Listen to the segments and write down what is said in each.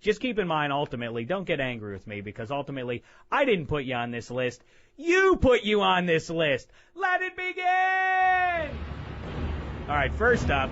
just keep in mind, ultimately, don't get angry with me, because ultimately, I didn't put you on this list. You put you on this list. Let it begin! All right, first up,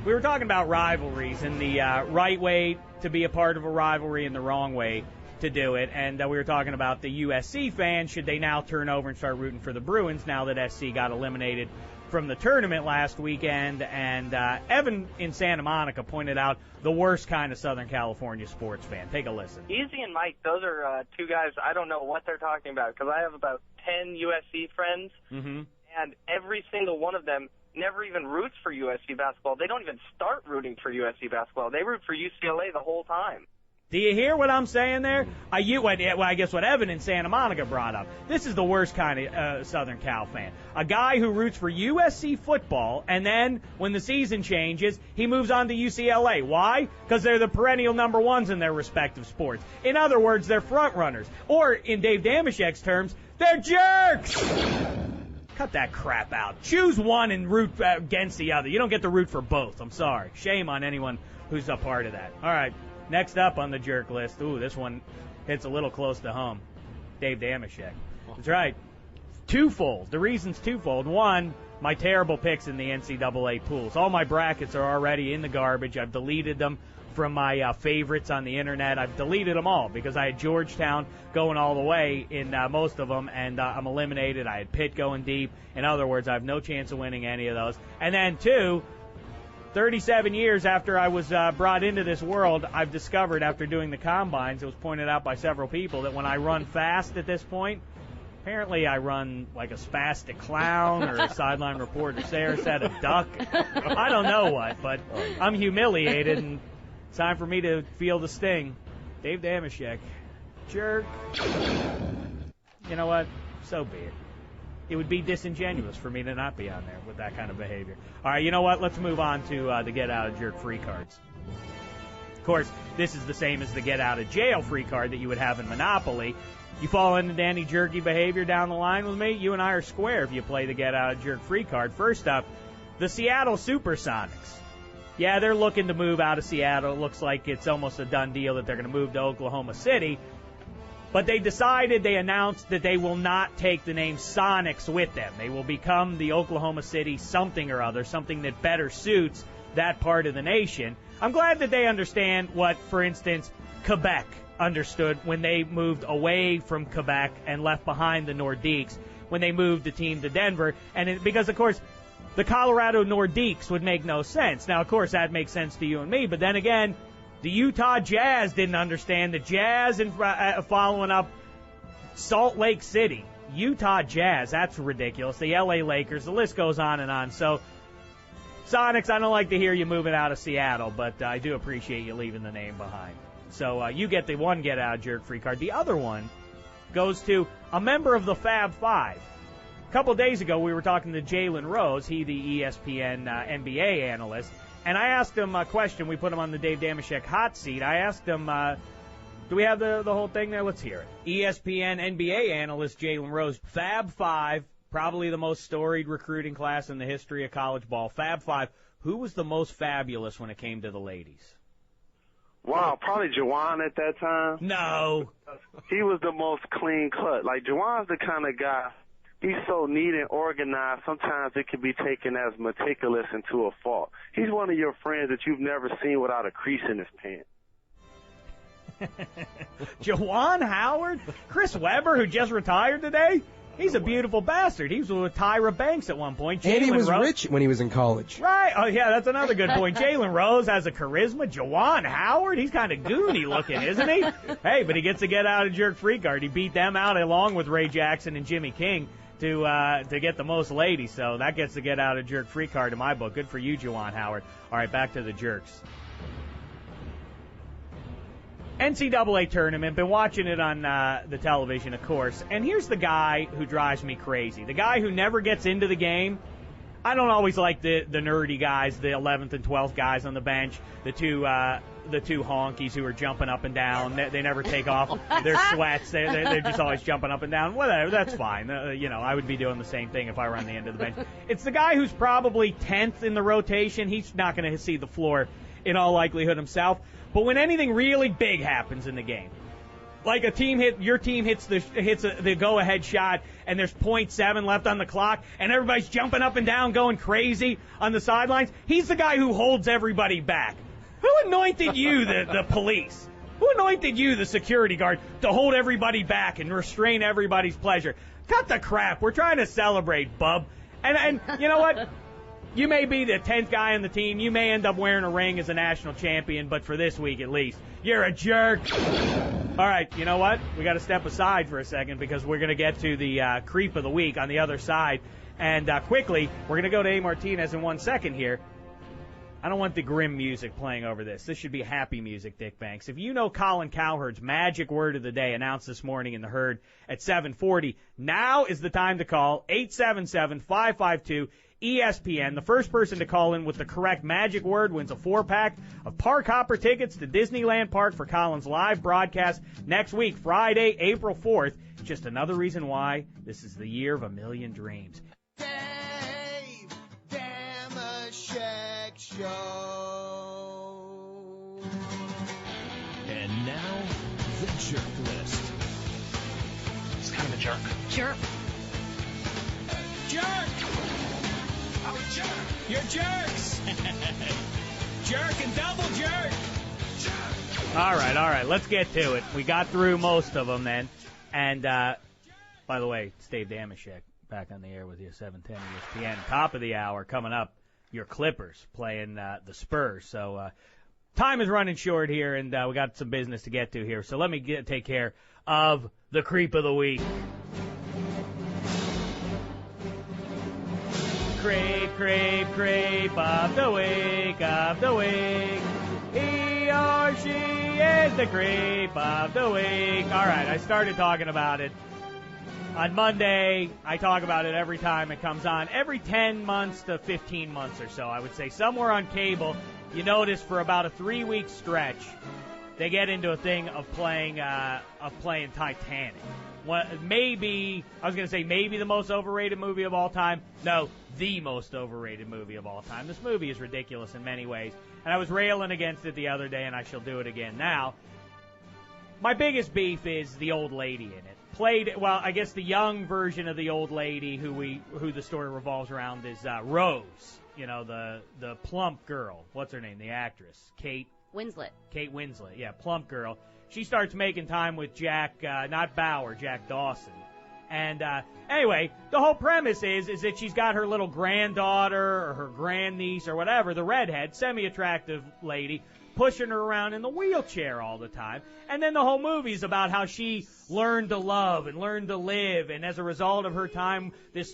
we were talking about rivalries and the right way to be a part of a rivalry and the wrong way to do it. And we were talking about the USC fans. Should they now turn over and start rooting for the Bruins now that SC got eliminated from the tournament last weekend? And Evan in Santa Monica pointed out the worst kind of Southern California sports fan. Take a listen. Easy and Mike, those are two guys, I don't know what they're talking about, because I have about 10 USC friends, and every single one of them never even roots for USC basketball. They don't even start rooting for USC basketball. They root for UCLA the whole time. Do you hear what I'm saying there? I guess what Evan in Santa Monica brought up. This is the worst kind of Southern Cal fan. A guy who roots for USC football, and then when the season changes, he moves on to UCLA. Why? Because they're the perennial number ones in their respective sports. In other words, they're front runners. Or, in Dave Dameshek's terms, they're jerks! Cut that crap out. Choose one and root against the other. You don't get to root for both. I'm sorry. Shame on anyone who's a part of that. All right. Next up on the jerk list. Ooh, this one hits a little close to home. Dave Dameshek. That's right. Twofold. The reason's twofold. One, my terrible picks in the NCAA pools. All my brackets are already in the garbage. I've deleted them from my favorites on the internet. I've deleted them all because I had Georgetown going all the way in most of them, and I'm eliminated. I had Pitt going deep. In other words, I have no chance of winning any of those. And then two, 37 years after I was brought into this world, I've discovered after doing the combines, it was pointed out by several people, that when I run fast at this point, apparently I run like a spastic clown or a sideline reporter said a duck. I don't know what, but I'm humiliated, and it's time for me to feel the sting. Dave Dameshek. Jerk. You know what? So be it. It would be disingenuous for me to not be on there with that kind of behavior. All right, you know what? Let's move on to the Get Out of Jerk free cards. Of course, this is the same as the Get Out of Jail free card that you would have in Monopoly. You fall into any jerky behavior down the line with me, you and I are square if you play the Get Out of Jerk free card. First up, the Seattle Supersonics. Yeah, they're looking to move out of Seattle. It looks like it's almost a done deal that they're going to move to Oklahoma City. But they announced that they will not take the name Sonics with them. They will become the Oklahoma City something or other, something that better suits that part of the nation. I'm glad that they understand what, for instance, Quebec understood when they moved away from Quebec and left behind the Nordiques when they moved the team to Denver. Because, of course, the Colorado Nordiques would make no sense. Now, of course, that makes sense to you and me, but then again, the Utah Jazz didn't understand the Jazz and following up Salt Lake City. Utah Jazz, that's ridiculous. The LA Lakers, the list goes on and on. So, Sonics, I don't like to hear you moving out of Seattle, but I do appreciate you leaving the name behind. So you get the one Get Out Jerk free card. The other one goes to a member of the Fab Five. A couple days ago, we were talking to Jalen Rose, he the ESPN NBA analyst, and I asked him a question. We put him on the Dave Dameshek hot seat. I asked him, do we have the whole thing there? Let's hear it. ESPN NBA analyst Jalen Rose, Fab Five, probably the most storied recruiting class in the history of college ball. Fab Five, who was the most fabulous when it came to the ladies? Wow, probably Juwan at that time. No. He was the most clean cut. Like, Juwan's the kind of guy, he's so neat and organized, sometimes it can be taken as meticulous and to a fault. He's one of your friends that you've never seen without a crease in his pants. Juwan Howard? Chris Webber, who just retired today? He's a beautiful bastard. He was with Tyra Banks at one point. And he was rich when he was in college. Right. Oh, yeah, that's another good point. Jalen Rose has a charisma. Juwan Howard, he's kind of goony looking, isn't he? Hey, but he gets to Get Out of Jerk free card. He beat them out along with Ray Jackson and Jimmy King to get the most ladies. So that gets to Get Out of Jerk free card in my book. Good for you, Juwan Howard. All right, back to the jerks. NCAA tournament, been watching it on the television, of course, and here's the guy who drives me crazy. The guy who never gets into the game. I don't always like the nerdy guys, the 11th and 12th guys on the bench, the two honkies who are jumping up and down. They never take off their sweats. They're just always jumping up and down. Whatever, that's fine. I would be doing the same thing if I were on the end of the bench. It's the guy who's probably 10th in the rotation. He's not going to see the floor in all likelihood himself. But when anything really big happens in the game, like your team hits the go-ahead shot, and there's .7 left on the clock, and everybody's jumping up and down, going crazy on the sidelines, he's the guy who holds everybody back. Who anointed you the police? Who anointed you the security guard to hold everybody back and restrain everybody's pleasure? Cut the crap. We're trying to celebrate, bub. And you know what? You may be the 10th guy on the team. You may end up wearing a ring as a national champion, but for this week at least, you're a jerk. All right, you know what? We got to step aside for a second because we're going to get to the creep of the week on the other side. And quickly, we're going to go to A. Martinez in 1 second here. I don't want the grim music playing over this. This should be happy music, Dick Banks. If you know Colin Cowherd's magic word of the day announced this morning in the Herd at 7:40, now is the time to call 877-552-ESPN. The first person to call in with the correct magic word wins a 4-pack of Park Hopper tickets to Disneyland Park for Colin's live broadcast next week, Friday, April 4th. Just another reason why this is the year of a million dreams. Dameshek Show. And now, the jerk list. He's kind of a jerk. Jerk. Jerk! I'm a jerk! You're jerks! Jerk and double jerk! Jerk! All right, let's get to it. We got through most of them then. And, by the way, it's Dave Dameshek back on the air with you, 710 ESPN. Top of the hour coming up, your Clippers playing the Spurs. So time is running short here, and we got some business to get to here. So let me take care of the creep of the week. Creep of the week, He or she is the creep of the week. All right, I started talking about it on Monday. I talk about it every time it comes on, every 10 months to 15 months or so, I would say. Somewhere on cable, you notice for about a 3-week stretch, they get into a thing of playing Titanic. Maybe the most overrated movie of all time. No, the most overrated movie of all time. This movie is ridiculous in many ways, and I was railing against it the other day, and I shall do it again now. My biggest beef is the old lady in it. I guess the young version of the old lady who the story revolves around is Rose. You know, the plump girl. What's her name? The actress. Kate Winslet, yeah, plump girl. She starts making time with Jack, not Bauer, Jack Dawson. And anyway, the whole premise is that she's got her little granddaughter or her grandniece or whatever, the redhead, semi-attractive lady, pushing her around in the wheelchair all the time. And then the whole movie's about how she learned to love and learned to live. And as a result of her time, this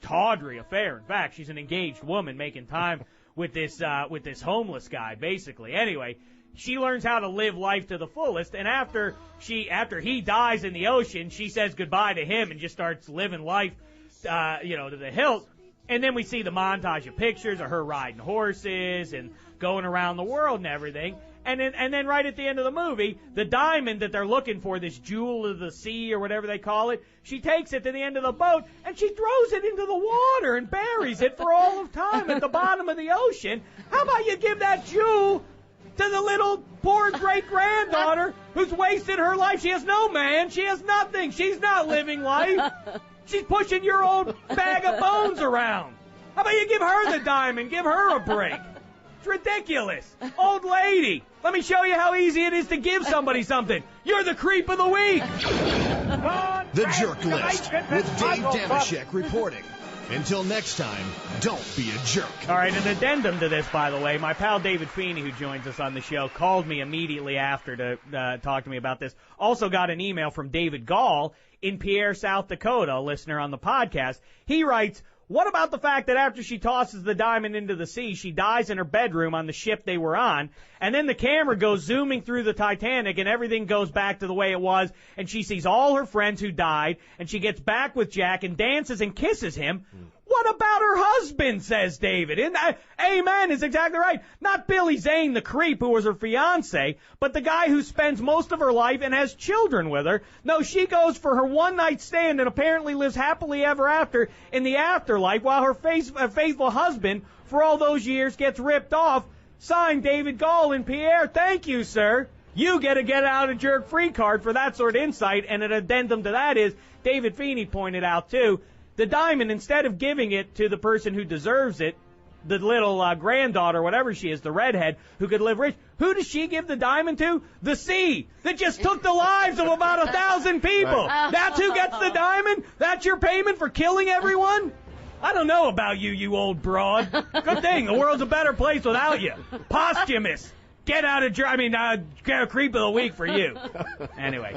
tawdry affair. In fact, she's an engaged woman making time with this homeless guy, basically. Anyway, she learns how to live life to the fullest, and after he dies in the ocean, she says goodbye to him and just starts living life, to the hilt. And then we see the montage of pictures of her riding horses and going around the world and everything. And then right at the end of the movie, the diamond that they're looking for, this jewel of the sea or whatever they call it, she takes it to the end of the boat and she throws it into the water and buries it for all of time at the bottom of the ocean. How about you give that jewel to the little poor great-granddaughter who's wasted her life? She has no man. She has nothing. She's not living life. She's pushing your old bag of bones around. How about you give her the diamond? Give her a break. It's ridiculous. Old lady, let me show you how easy it is to give somebody something. You're the creep of the week. The Jerk List with Dave Dameshek reporting. Until next time, don't be a jerk. All right, an addendum to this, by the way. My pal David Feeney, who joins us on the show, called me immediately after to talk to me about this. Also got an email from David Gall in Pierre, South Dakota, a listener on the podcast. He writes, what about the fact that after she tosses the diamond into the sea, she dies in her bedroom on the ship they were on, and then the camera goes zooming through the Titanic, and everything goes back to the way it was, and she sees all her friends who died, and she gets back with Jack and dances and kisses him? What about her husband, says David? Amen is exactly right. Not Billy Zane, the creep who was her fiancé, but the guy who spends most of her life and has children with her. No, she goes for her one-night stand and apparently lives happily ever after in the afterlife, while her faithful husband for all those years gets ripped off. Signed, David Gall and Pierre. Thank you, sir. You get a get-out-of-jerk-free card for that sort of insight, and an addendum to that is, David Feeney pointed out, too, the diamond, instead of giving it to the person who deserves it, the little granddaughter, whatever she is, the redhead, who could live rich, who does she give the diamond to? The sea, that just took the lives of about 1,000 people. That's who gets the diamond? That's your payment for killing everyone? I don't know about you, you old broad. Good thing, the world's a better place without you. Posthumous. Get out of creep of the week for you. Anyway.